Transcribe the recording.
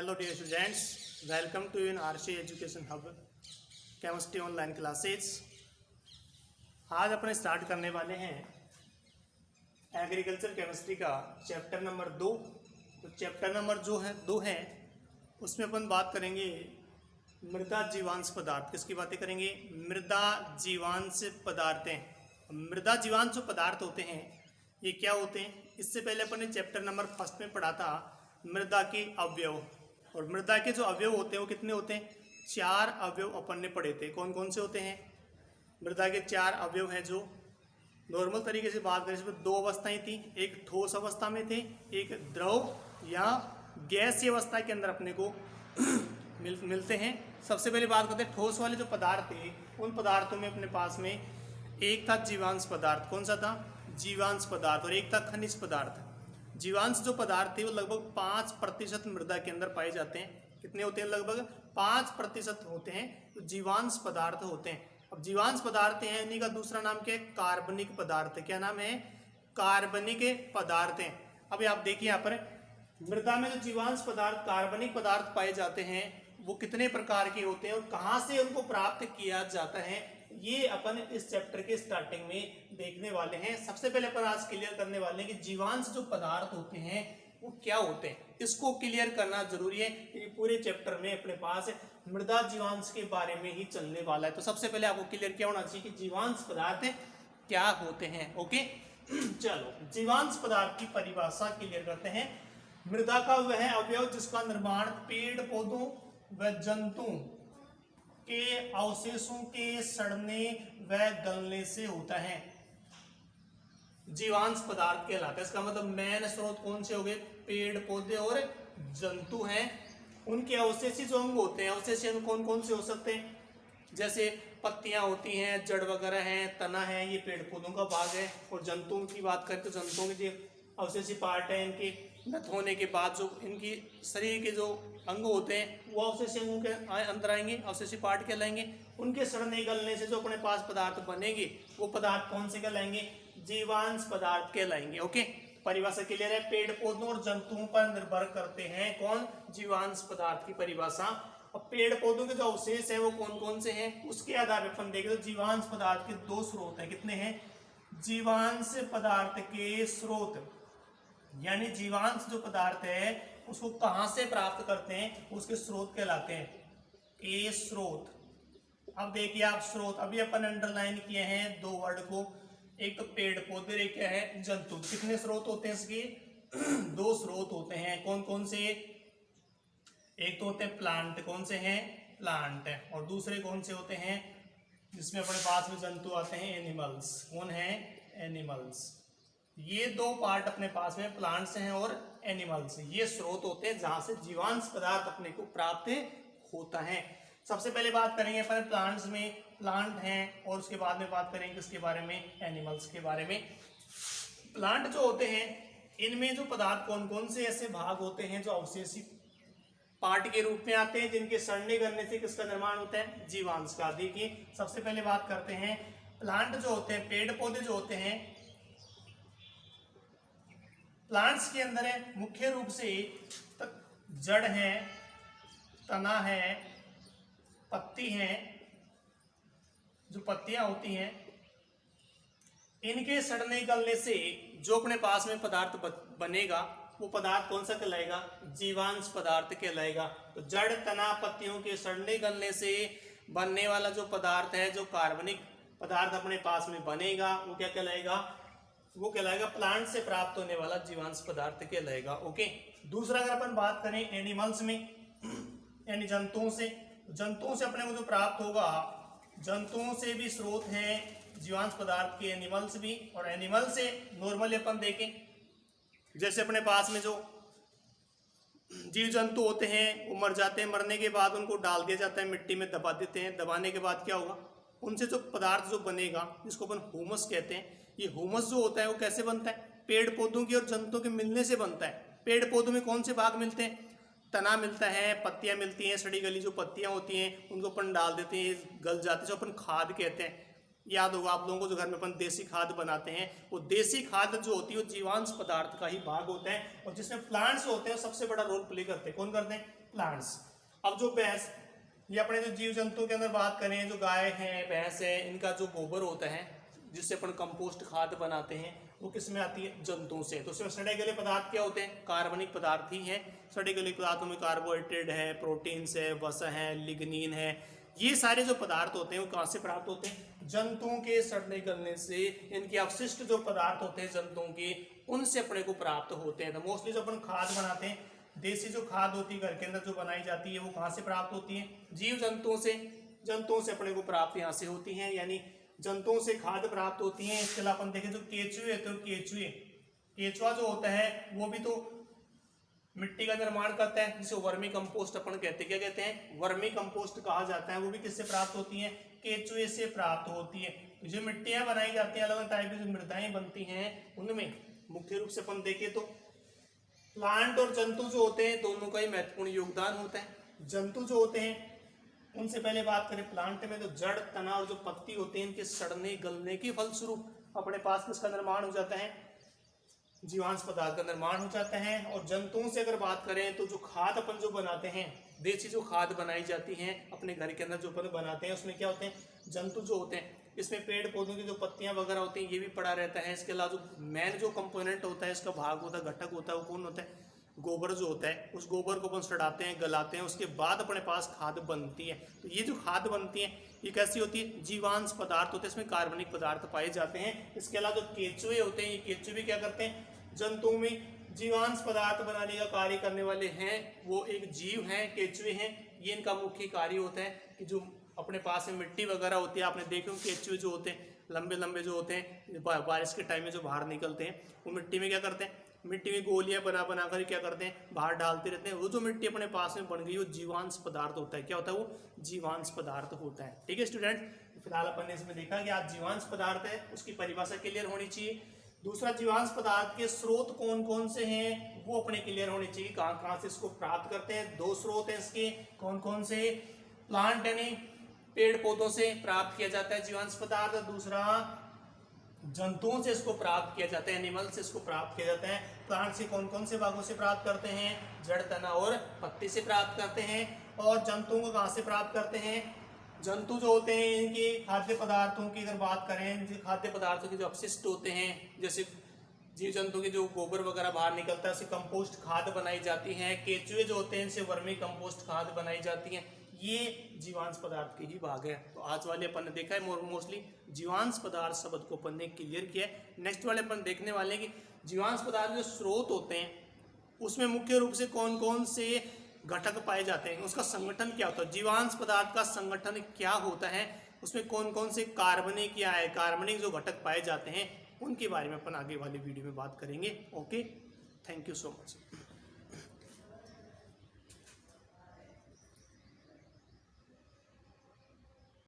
Hello dear students, welcome to in RC Education Hub chemistry online classes. आज अपने start करने वाले हैं एग्रीकल्चर केमिस्ट्री का चैप्टर नंबर 2। तो चैप्टर नंबर जो है 2 है उसमें अपन बात करेंगे मृदा जीवांश पदार्थ। किसकी बातें करेंगे? मृदा जीवांश पदार्थें। मृदा जीवांश जो पदार्थ होते हैं ये क्या होते हैं? इससे पहले अपन ने चैप्टर नंबर 1 में पढ़ा था मृदा के अवयव, और मृदा के जो अवयव होते हैं वो कितने होते हैं? 4 अवयव अपन ने पढ़े थे। कौन कौन से होते हैं? मृदा के 4 अवयव हैं। जो नॉर्मल तरीके से बात करें इसमें 2 अवस्थाएं थी, एक ठोस अवस्था में थे, एक द्रव या गैसीय अवस्था के अंदर अपने को मिलते हैं। सबसे पहले बात करते हैं ठोस वाले जो पदार्थ थे, उन पदार्थों में अपने पास में एक था जीवांश पदार्थ। कौन सा था? जीवांश पदार्थ। और एक था खनिज पदार्थ। जीवांश जो पदार्थ थे वो लगभग 5% मृदा के अंदर पाए जाते हैं। कितने होते हैं? लगभग 5% होते हैं तो जीवांश पदार्थ होते हैं। अब जीवांश पदार्थ हैं, इन्हीं का दूसरा नाम क्या है? कार्बनिक पदार्थ। क्या नाम है? कार्बनिक पदार्थ हैं। अभी आप देखिए यहाँ पर मृदा में जो जीवांश पदार्थ कार्बनिक पदार्थ पाए जाते हैं वो कितने प्रकार के होते हैं और कहाँ से उनको प्राप्त किया जाता है, ये अपन इस चैप्टर के स्टार्टिंग में देखने वाले हैं। सबसे पहले अपन आज क्लियर करने वाले हैं कि जीवांश जो पदार्थ होते हैं वो क्या होते हैं। इसको क्लियर करना जरूरी है। ये पूरे चैप्टर में अपने पास मृदा जीवांश के बारे में ही चलने वाला है। तो सबसे पहले आपको क्लियर क्या होना चाहिए कि जीवांश पदार्थ क्या होते हैं। ओके, चलो जीवांश पदार्थ की परिभाषा क्लियर करते हैं। मृदा का वह अवयव जिसका निर्माण पेड़ पौधों व जंतु के अवशेषों के सड़ने व गलने से होता है, जीवांश पदार्थ कहलाता है। इसका मतलब मेन स्रोत कौन से हो गए? पेड़ पौधे और जंतु हैं। उनके अवशेषी जो अंग होते हैं, अवशेषी अंग कौन कौन से हो सकते हैं? जैसे पत्तियां होती हैं, जड़ वगैरह हैं, तना है, ये पेड़ पौधों का भाग है। और जंतुओं की बात करें तो जंतुओं के जो अवशेषी पार्ट है, इनके नत होने के बाद जो इनकी शरीर के जो अंग होते हैं वो अवशेषी अंगों के अंदर आएंगे, अवशेषी पार्ट कहलाएंगे। उनके सड़ने गलने से जो अपने पास पदार्थ बनेंगे वो पदार्थ कौन से कहलाएंगे? जीवांश पदार्थ कहलाएंगे। ओके, परिभाषा क्लियर है। पेड़ पौधों और जंतुओं पर निर्भर करते हैं कौन? जीवांश पदार्थ की परिभाषा। और पेड़ पौधों के जो अवशेष है वो कौन कौन से हैं उसके आधार पर अपन देखें तो जीवांश पदार्थ के 2 स्रोत हैं। कितने हैं? जीवांश पदार्थ के स्रोत, यानी जीवांश जो पदार्थ है उसको कहां से प्राप्त करते हैं उसके स्रोत कहलाते हैं। ए स्रोत। अब देखिए आप स्रोत अभी अपन अंडरलाइन किए हैं 2 वर्ड को, एक तो पेड़ पौधे, एक क्या है? जंतु। कितने स्रोत होते हैं इसके? 2 स्रोत होते हैं। कौन कौन से? एक तो होते हैं प्लांट। कौन से हैं? प्लांट। और दूसरे कौन से होते हैं जिसमें अपने पास में जंतु आते हैं? एनिमल्स। कौन है? एनिमल्स। ये 2 पार्ट अपने पास में प्लांट्स हैं और एनिमल्स। ये स्रोत होते हैं जहां से जीवांश पदार्थ अपने को प्राप्त होता है। सबसे पहले बात करेंगे अपन प्लांट्स में, प्लांट हैं, और उसके बाद में बात करेंगे किसके बारे में? एनिमल्स के बारे में। प्लांट जो होते हैं इनमें जो पदार्थ कौन कौन से ऐसे भाग होते हैं जो अवशेषी पार्ट के रूप में आते हैं, जिनके सड़ने गलने से किसका निर्माण होता है? जीवांश का। देखिए सबसे पहले बात करते हैं प्लांट जो होते हैं, पेड़ पौधे जो होते हैं, प्लांट्स के अंदर है मुख्य रूप से जड़ है, तना है, पत्ती है। जो पत्तियां होती हैं इनके सड़ने गलने से जो अपने पास में पदार्थ बनेगा वो पदार्थ कौन सा कहलाएगा? जीवांश पदार्थ कहलाएगा। तो जड़, तना, पत्तियों के सड़ने गलने से बनने वाला जो पदार्थ है, जो कार्बनिक पदार्थ अपने पास में बनेगा वो क्या कहलाएगा? वो कहलाएगा प्लांट से प्राप्त होने वाला जीवांश पदार्थ कहलाएगा। ओके, दूसरा अगर अपन बात करें एनिमल्स में, यानी जंतुओं से, जंतुओं से अपने को जो प्राप्त होगा, जंतुओं से भी स्रोत हैं जीवांश पदार्थ के, एनिमल्स भी। और एनिमल से नॉर्मली अपन देखें जैसे अपने पास में जो जीव जंतु होते हैं वो मर जाते हैं, मरने के बाद उनको डाल दिया जाता है, मिट्टी में दबा देते हैं। दबाने के बाद क्या होगा? उनसे जो पदार्थ जो बनेगा जिसको अपन ह्यूमस कहते हैं, ये ह्यूमस जो होता है वो कैसे बनता है? पेड़ पौधों की और जंतुओं के मिलने से बनता है। पेड़ पौधों में कौन से भाग मिलते हैं? तना मिलता है, पत्तियां मिलती हैं, सड़ी गली जो पत्तियां होती हैं उनको अपन डाल देते हैं, गल जाती है, जो अपन खाद कहते हैं। याद होगा आप लोगों को जो घर में अपन देसी खाद बनाते हैं, वो देसी खाद जो होती है वो जीवांश पदार्थ का ही भाग होता है। और जिसमें प्लांट्स होते हैं सबसे बड़ा रोल प्ले करते हैं। कौन करते हैं? प्लांट्स। अब जो भैंस, ये अपने जो जीव जंतु के अंदर बात करें, जो गाय है भैंस है, इनका जो गोबर होता है जिससे अपन कंपोस्ट खाद बनाते हैं वो किस में आती है? जंतुओं से। तो उसमें सड़े गले पदार्थ क्या होते हैं? कार्बनिक पदार्थ ही हैं। सड़े गले पदार्थों में कार्बोहाइड्रेट है, प्रोटीन्स है, वसा है, लिग्निन है, ये सारे जो पदार्थ होते हैं वो कहाँ से प्राप्त होते हैं? जंतुओं के सड़ने गलने से। इनके अवशिष्ट जो पदार्थ होते हैं जंतुओं के, उनसे अपने को प्राप्त होते हैं। तो मोस्टली जो अपन खाद बनाते हैं, देसी जो खाद होती है घर के अंदर जो बनाई जाती है, वो कहाँ से प्राप्त होती है? जीव जंतुओं से। जंतुओं से अपने को प्राप्त यहाँ से होती है, यानी जंतुओं से खाद प्राप्त होती है। इसके अलावा अपन देखें जो केचुए, तो केचुआ जो होता है वो भी तो मिट्टी का निर्माण करता है, जिसे वर्मी कंपोस्ट अपन कहते हैं। क्या कहते हैं? वर्मी कंपोस्ट कहा जाता है। वो भी किससे प्राप्त होती है? केचुए से प्राप्त होती है। तो जो मिट्टियां बनाई जाती हैं, अलग अलग टाइप की जो मृदाएं बनती हैं, उनमें मुख्य रूप से अपन देखें तो प्लांट और जंतु जो होते हैं दोनों का ही महत्वपूर्ण योगदान होता है। जंतु जो होते हैं उनसे पहले बात करें, प्लांट में तो जड़, तना और जो पत्ती होते हैं, इनके सड़ने गलने के फलस्वरूप अपने पास किसका निर्माण हो जाता है? जीवांश पदार्थ का निर्माण हो जाता है। और जंतुओं से अगर बात करें तो जो खाद अपन जो बनाते हैं, देसी जो खाद बनाई जाती है अपने घर के अंदर जो अपन बनाते हैं, उसमें क्या होते हैं? जंतु जो होते हैं। इसमें पेड़ पौधों की जो पत्तियां वगैरह होती हैं ये भी पड़ा रहता है। इसके अलावा जो मेन जो कंपोनेंट होता है, इसका भाग होता है, घटक होता है, वो कौन होता है? गोबर जो होता है। उस गोबर को अपन सड़ाते हैं, गलाते हैं, उसके बाद अपने पास खाद बनती है। तो ये जो खाद बनती है ये कैसी होती है? जीवांश पदार्थ होते हैं, इसमें कार्बनिक पदार्थ पाए जाते हैं। इसके अलावा जो केचुए होते हैं, ये केचुए भी क्या करते हैं? जंतुओं में जीवांश पदार्थ बनाने का कार्य करने वाले हैं। वो एक जीव हैं, केचुए हैं। ये इनका मुख्य कार्य होता है कि जो अपने पास में मिट्टी वगैरह होती है, आपने देखे केचुए जो होते हैं लंबे लंबे जो होते हैं, बारिश के टाइम में जो बाहर निकलते हैं, वो मिट्टी में क्या करते हैं? मिट्टी में गोलियां बना बना कर क्या करते हैं? बाहर डालते रहते हैं। वो जो मिट्टी अपने पास में बन गई वो जीवांश पदार्थ होता है। क्या होता है? वो जीवांश पदार्थ होता है। ठीक है स्टूडेंट, फिलहाल अपन ने इसमें देखा कि आज जीवांश पदार्थ है, उसकी परिभाषा क्लियर होनी चाहिए। दूसरा, जीवांश पदार्थ के स्रोत कौन कौन से हैं वो अपने क्लियर होने चाहिए। कहाँ कहाँ से इसको प्राप्त करते हैं? दो स्रोत हैं इसके। कौन कौन से? प्लांट यानी पेड़ पौधों से प्राप्त किया जाता है जीवांश पदार्थ। दूसरा, जंतुओं से इसको प्राप्त किया जाता है, एनिमल से इसको प्राप्त किया जाता है। प्लांट से कौन कौन से भागों से प्राप्त करते हैं? जड़, तना और पत्ती से प्राप्त करते हैं। और जंतुओं को कहाँ से प्राप्त करते हैं? जंतु जो होते हैं इनके खाद्य पदार्थों की अगर बात करें, खाद्य पदार्थों के जो अपशिष्ट होते हैं, जैसे जीव जंतु के जो गोबर वगैरह बाहर निकलता है, उससे कंपोस्ट खाद बनाई जाती है। केचुए जो होते हैं इनसे वर्मी कंपोस्ट खाद बनाई जाती है। ये जीवांश पदार्थ के ही भाग है। तो आज वाले अपन ने देखा है मोस्टली जीवांश पदार्थ शब्द को अपन ने क्लियर किया है। नेक्स्ट वाले अपन देखने वाले हैं कि जीवांश पदार्थ जो स्रोत होते हैं उसमें मुख्य रूप से कौन कौन से घटक पाए जाते हैं, उसका संगठन क्या होता है, जीवांश पदार्थ का संगठन क्या होता है, उसमें कौन कौन से कार्बनिक या कार्बनिक जो घटक पाए जाते हैं, उनके बारे में अपन आगे वाली वीडियो में बात करेंगे। Okay, thank you so much.